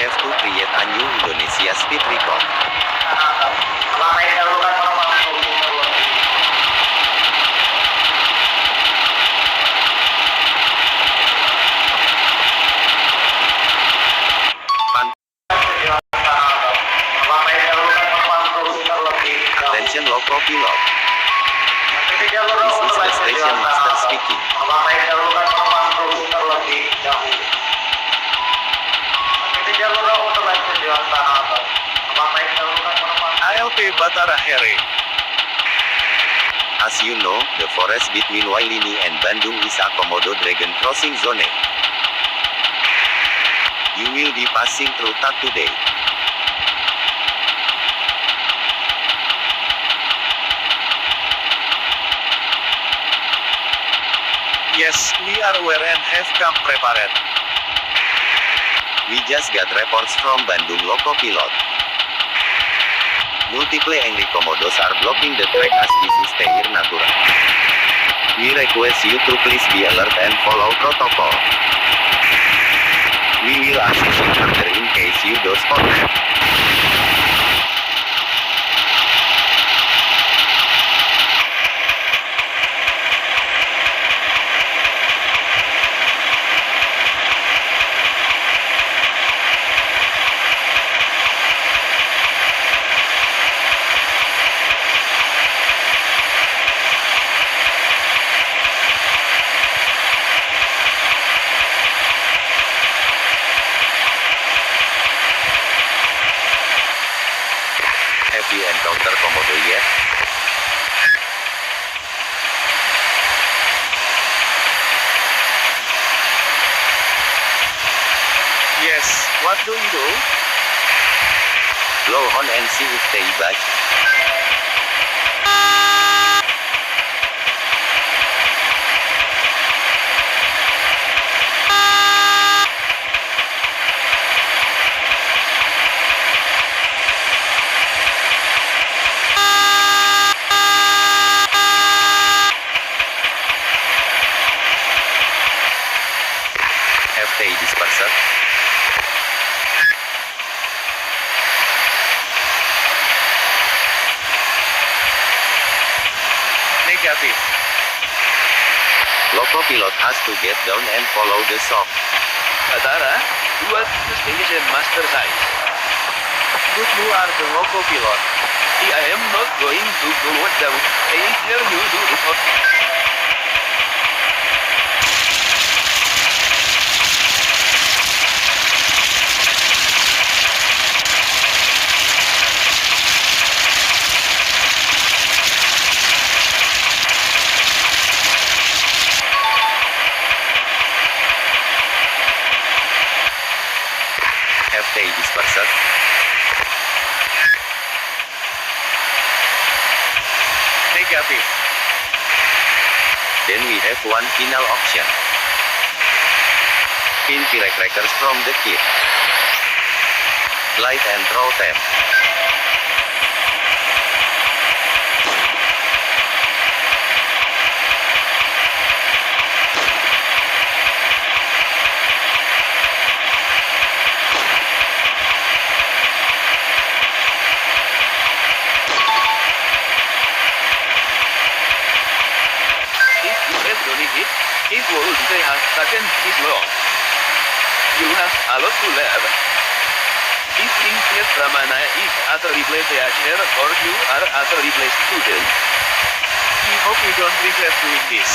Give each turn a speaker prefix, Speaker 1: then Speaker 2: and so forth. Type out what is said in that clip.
Speaker 1: have to create a new Indonesia speed record. Attention loco pilot. This is the station master speaking.
Speaker 2: ALP Batara Here.
Speaker 1: As you know, the forest between Wailini and Bandung is a Komodo dragon crossing zone. You will be passing through that today.
Speaker 2: Yes, we are aware and have come prepared.
Speaker 1: We just got reports from Bandung loco pilot. Multiple angry komodos are blocking the track as this is their natural. We request you to please be alert and follow protocol. We will assist you further in case you do spot them. Have you encountered Komodo yet?
Speaker 2: Yes, what do you do?
Speaker 1: Blow on and see if they budge. Have they dispersed?
Speaker 2: Negative.
Speaker 1: Loco pilot has to get down and follow the shock.
Speaker 3: Batara, buat destination master size.
Speaker 2: Good, you are the loco pilot.
Speaker 3: I am not going to go down. I tell you to do it.
Speaker 1: Have they dispersed?
Speaker 2: Negative.
Speaker 1: Then we have one final option. Pin firecrackers from the kit. Light and throw them.
Speaker 3: If you have done it, it will be a second is long. You have a lot to learn. If things get Ramana is a terrible teacher or you are a terrible student.
Speaker 2: We hope you don't regret doing this.